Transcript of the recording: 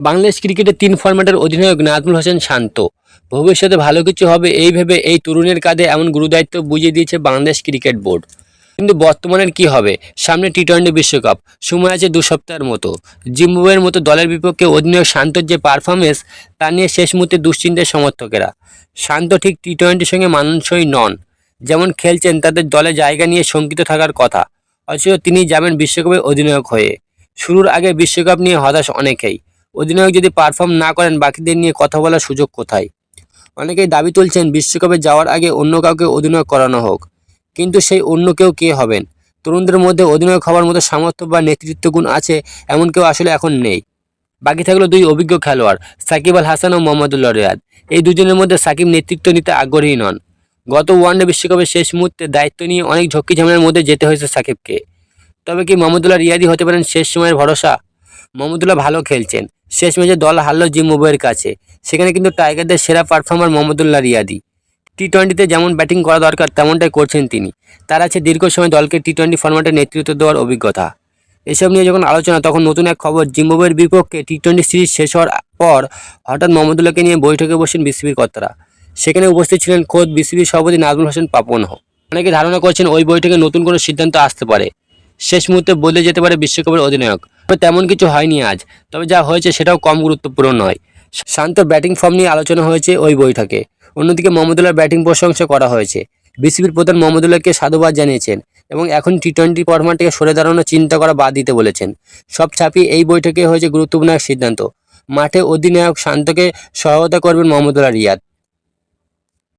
বাংলাদেশ ক্রিকেটের ৩ ফরম্যাটের অধিনায়ক নাজমুল হোসেন শান্ত। ভবিষ্যতে ভালো কিছু হবে এই ভেবে এই তরুণের কাঁধে এমন গুরুদায়িত্ব বুঝিয়ে দিয়েছে বাংলাদেশ ক্রিকেট বোর্ড। কিন্তু বর্তমানের কি হবে? সামনে টি-20 বিশ্বকাপ, সময় আছে ২ সপ্তাহের মতো। জিম্বাবুয়ের মতো দলের বিপক্ষে অধিনায়ক শান্তর যে পারফরমেন্স তা নিয়ে শেষ মুহূর্তে দুশ্চিন্তায় সমর্থকেরা। শান্ত ঠিক টি-20 সঙ্গে মানানসই নন। যেমন খেলছেন তাদের দলে জায়গা নিয়ে শঙ্কিত থাকার কথা, অথচ তিনি যাবেন বিশ্বকাপে অধিনায়ক হয়ে। শুরুর আগে বিশ্বকাপ নিয়ে হতাশ অনেকেই। অধিনায়ক যদি পারফর্ম না করেন বাকিদের নিয়ে কথা বলার সুযোগ কোথায়? অনেকেই দাবি তুলছেন বিশ্বকাপে যাওয়ার আগে অন্য কাউকে অধিনায়ক করানো হোক। কিন্তু সেই অন্য কেউ কে হবেন? তরুণদের মধ্যে অধিনায়ক হওয়ার মতো সামর্থ্য বা নেতৃত্ব গুণ আছে এমন কেউ আসলে এখন নেই। বাকি থাকলো ২ অভিজ্ঞ খেলোয়াড়, সাকিব আল হাসান ও মোহাম্মদুল্লাহ রিয়াদ। এই দুজনের মধ্যে সাকিব নেতৃত্ব নিতে আগ্রহী নন। গত ওয়ানডে বিশ্বকাপের শেষ মুহূর্তে দায়িত্ব নিয়ে অনেক ঝক্কি ঝামেলার মধ্যে যেতে হয়েছে সাকিবকে। তবে কি মোহাম্মদুল্লাহ রিয়াদই হতে পারেন শেষ সময়ের ভরসা? মোহাম্মদুল্লাহ ভালো খেলছেন। শেষ ম্যাচে দল হারল জিম্বাবুয়ের কাছে। সেখানে কিন্তু টাইগারদের সেরা পারফর্মার মোহাম্মদুল্লাহ রিয়াদই। টি-20তে যেমন ব্যাটিং করা দরকার তেমনটাই করছেন তিনি। তার আছে দীর্ঘ সময় দলকে টি-20 ফরম্যাটে নেতৃত্ব দেওয়ার অভিজ্ঞতা। এসব নিয়ে যখন আলোচনা তখন নতুন এক খবর, জিম্বাবুয়ের বিপক্ষে টি-20 সিরিজ শেষ হওয়ার পর হঠাৎ মোহাম্মদুল্লাহকে নিয়ে বৈঠকে বসেন বিসিবির কর্তারা। সেখানে উপস্থিত ছিলেন খোদ বিসিবির সভাপতি নাজমুল হোসেন পাপনও। অনেকে ধারণা করছেন ওই বৈঠকে নতুন কোনো সিদ্ধান্ত আসতে পারে। শেষ মুহূর্তে বদলে যেতে পারে বিশ্বকাপের অধিনায়ক। তবে তেমন কিছু হয়নি আজ। তবে যা হয়েছে সেটাও কম গুরুত্বপূর্ণ নয়। শান্তর ব্যাটিং ফর্ম নিয়ে আলোচনা হয়েছে ওই বৈঠকে। অন্যদিকে মোহাম্মদুল্লাহর ব্যাটিং প্রশংসা করা হয়েছে। বিসিবির প্রধান মোহাম্মদুল্লাহকে সাধুবাদ জানিয়েছেন এবং এখন টি-20 ফরম্যাট থেকে সরে দাঁড়ানোর চিন্তা করা বাদ দিতে বলেছেন। সব ছাপিয়ে এই বৈঠকে হয়েছে গুরুত্বপূর্ণ এক সিদ্ধান্ত। মাঠে অধিনায়ক শান্তকে সহায়তা করবেন মোহাম্মদুল্লাহ রিয়াদ।